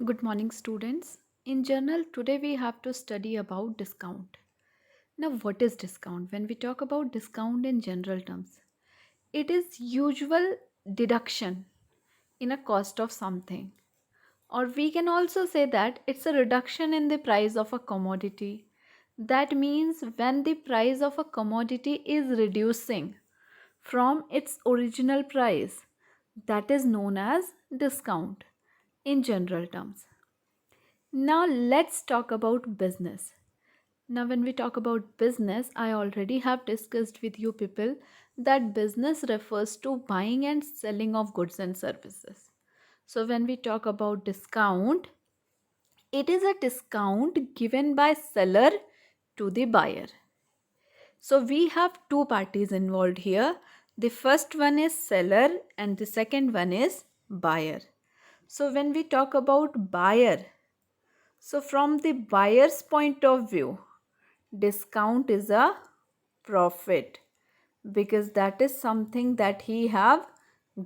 Good morning, students. In journal, today we have to study about discount. Now, what is discount? When we talk about discount in general terms, it is usual deduction in a cost of something. Or we can also say that it's a reduction in the price of a commodity. That means when the price of a commodity is reducing from its original price, that is known as discount in general terms. Now let's talk about business. Now, when we talk about business, I already have discussed with you people that business refers to buying and selling of goods and services. So, when we talk about discount, it is a discount given by seller to the buyer. So, we have two parties involved here. The first one is seller and the second one is buyer. So, when we talk about buyer, so from the buyer's point of view, discount is a profit because that is something that he have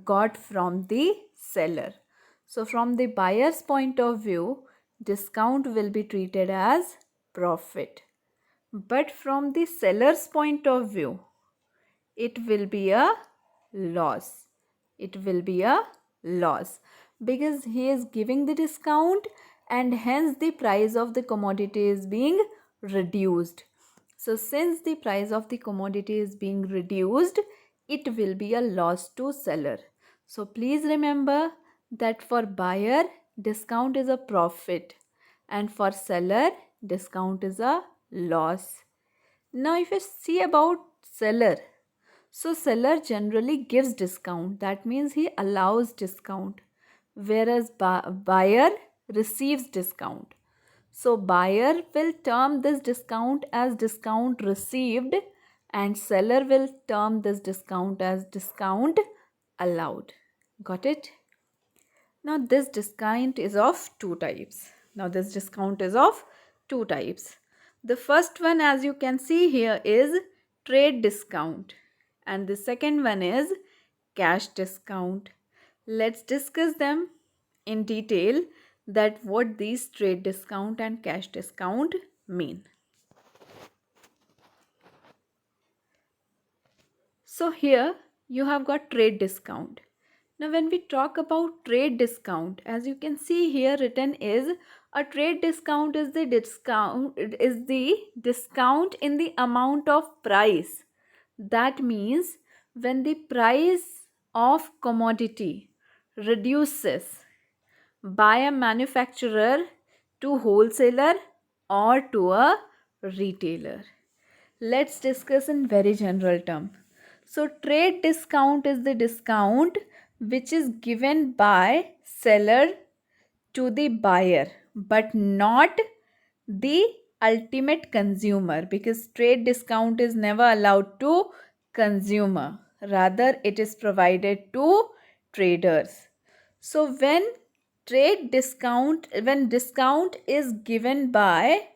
got from the seller. So from the buyer's point of view, discount will be treated as profit. But from the seller's point of view, it will be a loss. It will be a loss because he is giving the discount and hence the price of the commodity is being reduced. So since the price of the commodity is being reduced, it will be a loss to seller. So please remember that for buyer, discount is a profit and for seller, discount is a loss. Now if you see about seller, so seller generally gives discount. That means he allows discount. Whereas buyer receives discount. So buyer will term this discount as discount received and seller will term this discount as discount allowed. Got it? Now this discount is of two types. The first one, as you can see here, is trade discount and the second one is cash discount. Let's discuss them in detail that what these trade discount and cash discount mean. So here you have got trade discount. Now when we talk about trade discount, as you can see here written is a trade discount is the discount in the amount of price. That means when the price of commodity reduces by a manufacturer to wholesaler or to a retailer. Let's discuss in very general term. So trade discount is the discount which is given by seller to the buyer but not the ultimate consumer, because trade discount is never allowed to consumer, rather it is provided to traders. So when discount is given by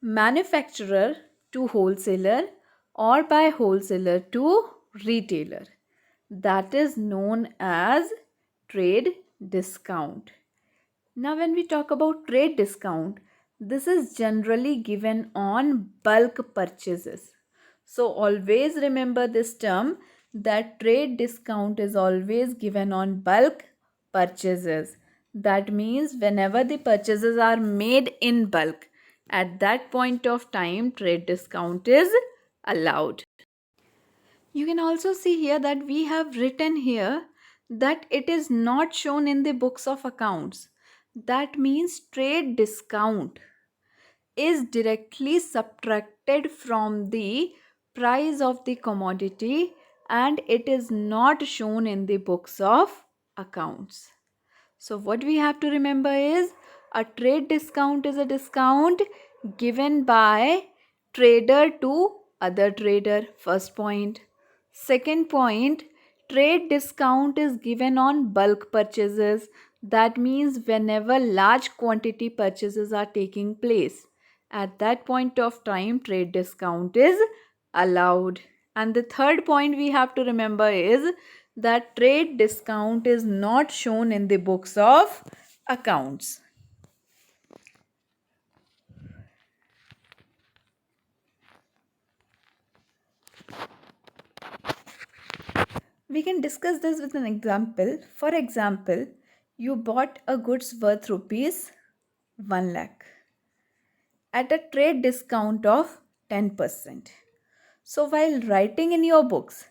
manufacturer to wholesaler or by wholesaler to retailer, that is known as trade discount. Now when we talk about trade discount, this is generally given on bulk purchases. So always remember this term, that trade discount is always given on bulk purchases. That means whenever the purchases are made in bulk, at that point of time trade discount is allowed. You can also see here that we have written here that it is not shown in the books of accounts. That means trade discount is directly subtracted from the price of the commodity and it is not shown in the books of accounts. So what we have to remember is a trade discount is a discount given by trader to other trader. First point. Second point, trade discount is given on bulk purchases. That means whenever large quantity purchases are taking place, at that point of time trade discount is allowed. And the third point we have to remember is that trade discount is not shown in the books of accounts. We can discuss this with an example. For example, you bought a goods worth rupees 1 lakh at a trade discount of 10%. So while writing in your books,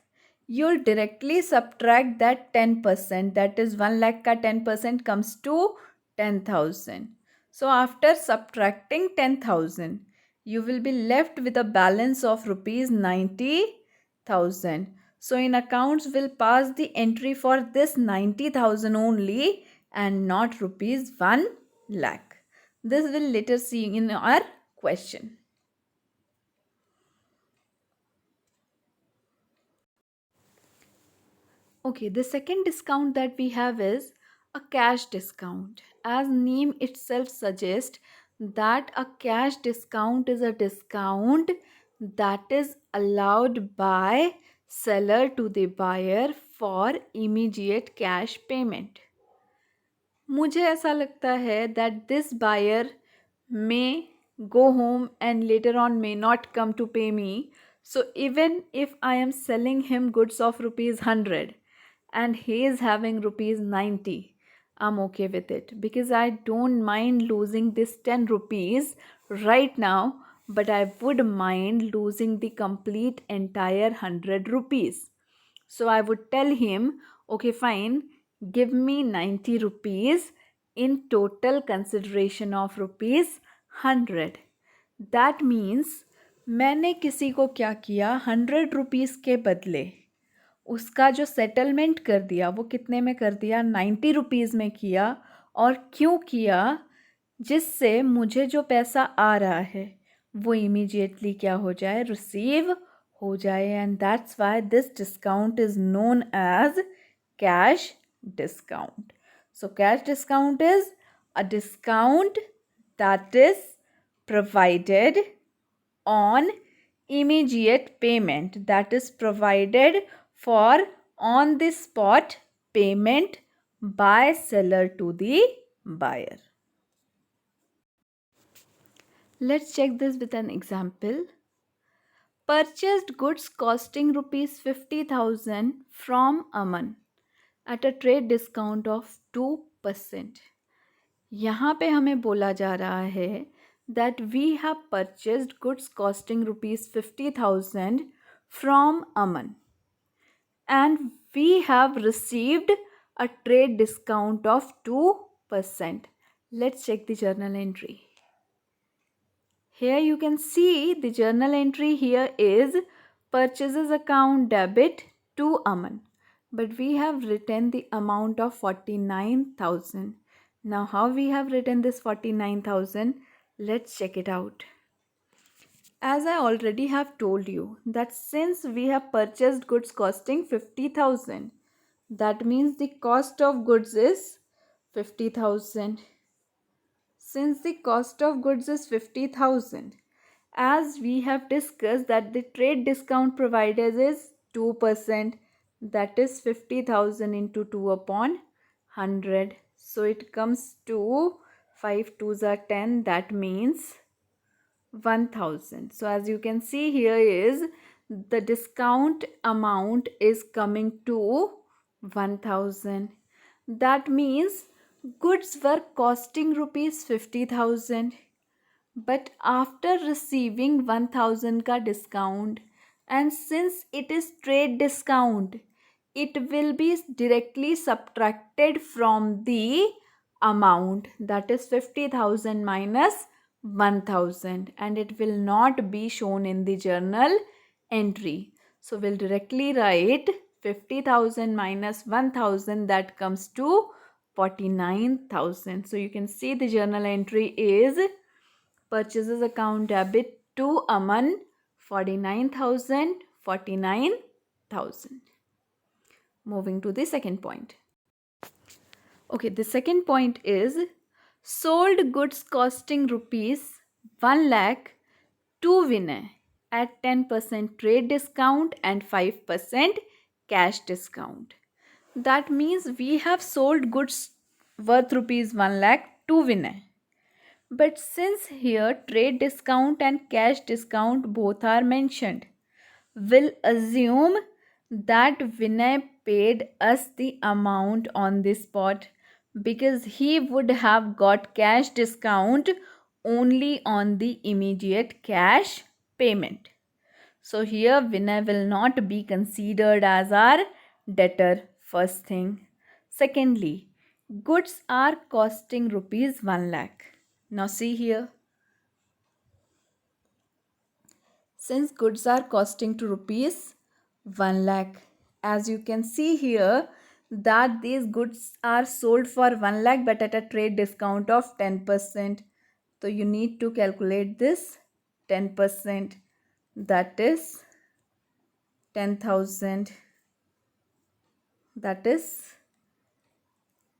you'll directly subtract that 10%, that is 1 lakh ka 10% comes to 10,000. So after subtracting 10,000, you will be left with a balance of rupees 90,000. So in accounts will pass the entry for this 90,000 only and not rupees 1 lakh. This will later see in our question. Okay, the second discount that we have is a cash discount. As name itself suggests that a cash discount is a discount that is allowed by seller to the buyer for immediate cash payment. मुझे ऐसा लगता है that this buyer may go home and later on may not come to pay me. So even if I am selling him goods of rupees 100 and he is having rupees 90, I'm okay with it because I don't mind losing this 10 rupees right now, but I would mind losing the complete entire 100 rupees. So I would tell him, okay, fine, give me 90 rupees in total consideration of rupees 100. That means मैंने किसी को क्या किया, 100 rupees के बदले उसका जो settlement कर दिया वो कितने में कर दिया, 90 रुपीज़ में किया. और क्यों किया, जिससे मुझे जो पैसा आ रहा है वो इमीडिएटली क्या हो जाए, रिसीव हो जाए. And that's why this discount is known as cash discount. So cash discount is a discount that is provided on immediate payment, that is provided for on the spot payment by seller to the buyer. Let's check this with an example. Purchased goods costing rupees 50,000 from Aman at a trade discount of 2%. यहाँ पे हमें बोला जा रहा है that we have purchased goods costing rupees 50,000 from Aman and we have received a trade discount of 2%. Let's check the journal entry. Here you can see the journal entry here is purchases account debit to Aman, but we have written the amount of 49,000. Now how we have written this 49,000? Let's check it out. As I already have told you that since we have purchased goods costing 50,000, that means the cost of goods is 50,000. Since the cost of goods is 50,000, as we have discussed that the trade discount provided is 2%, that is 50,000 into 2 upon 100. So it comes to 5 2s are 10, that means 1,000. So as you can see here is the discount amount is coming to 1,000. That means goods were costing rupees 50,000, but after receiving 1,000 ka discount, and since it is trade discount, it will be directly subtracted from the amount, that is 50,000 minus 1,000, and it will not be shown in the journal entry. So we'll directly write 50,000 minus 1,000, that comes to 49,000. So you can see the journal entry is purchases account debit to Aman 49,000, 49,000. Moving to the second point. Okay, the second point is sold goods costing rupees 1 lakh to Vinay at 10% trade discount and 5% cash discount. That means we have sold goods worth rupees 1 lakh to Vinay. But since here trade discount and cash discount both are mentioned, we'll assume that Vinay paid us the amount on the spot because he would have got cash discount only on the immediate cash payment. So here Vinay will not be considered as our debtor, first thing. Secondly, goods are costing rupees 1 lakh. Now see here, since goods are costing to rupees 1 lakh, as you can see here that these goods are sold for 1 lakh but at a trade discount of 10%. So you need to calculate this 10%, that is 10,000, that is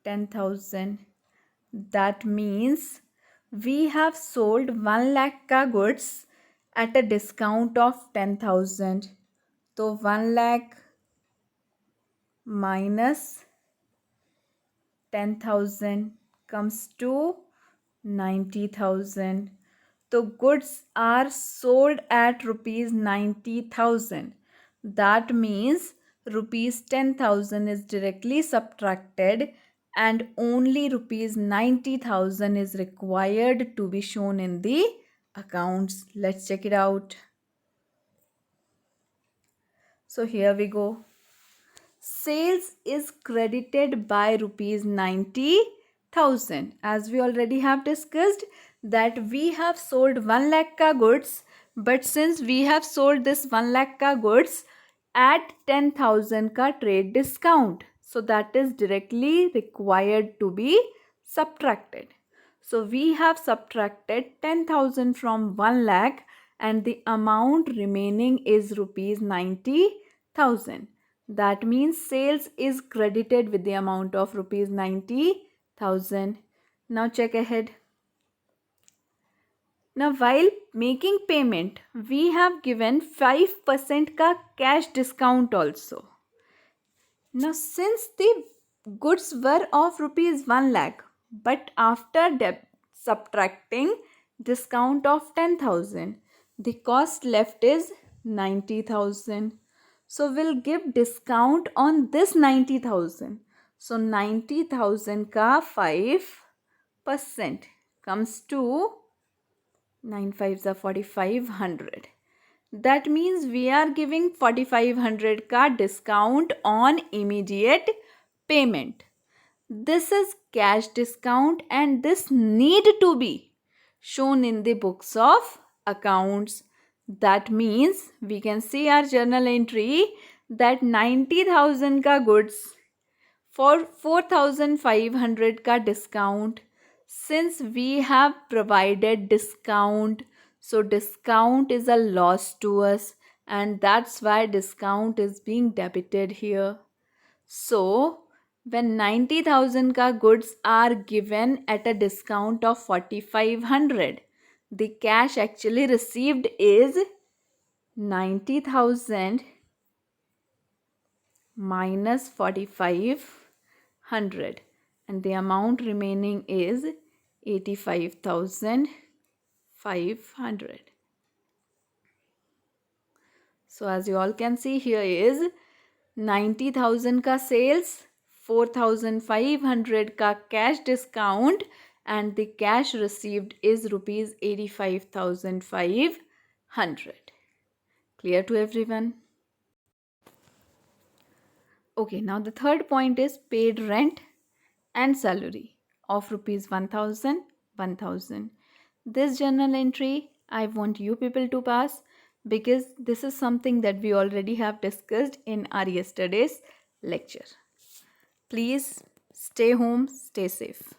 10,000. That means we have sold 1 lakh ka goods at a discount of 10,000. So 1 lakh minus 10,000 comes to 90,000. So goods are sold at rupees 90,000. That means rupees 10,000 is directly subtracted and only rupees 90,000 is required to be shown in the accounts. Let's check it out. So here we go. Sales is credited by rupees 90,000. As we already have discussed that we have sold 1 lakh ka goods, but since we have sold this 1 lakh ka goods at 10,000 ka trade discount, so that is directly required to be subtracted. So we have subtracted 10,000 from 1 lakh and the amount remaining is rupees 90,000. That means sales is credited with the amount of rupees 90,000. Now check ahead. Now while making payment, we have given 5% ka cash discount also. Now since the goods were of rupees 1 lakh, but after subtracting discount of 10,000, the cost left is 90,000. So we'll give discount on this 90,000. So 90,000 ka 5% comes to 9 5s are 4,500. That means we are giving 4,500 ka discount on immediate payment. This is cash discount and this need to be shown in the books of accounts. That means we can see our journal entry that 90,000 ka goods for 4,500 ka discount. Since we have provided discount, so discount is a loss to us and that's why discount is being debited here. So when 90,000 ka goods are given at a discount of 4,500, the cash actually received is 90,000 minus 4,500 and the amount remaining is 85,500. So as you all can see here is 90,000 ka sales, 4,500 ka cash discount and the cash received is rupees 85,500. Clear to everyone? Okay, now the third point is paid rent and salary of rupees 1,000, 1,000. This journal entry I want you people to pass because this is something that we already have discussed in our yesterday's lecture. Please stay home, stay safe.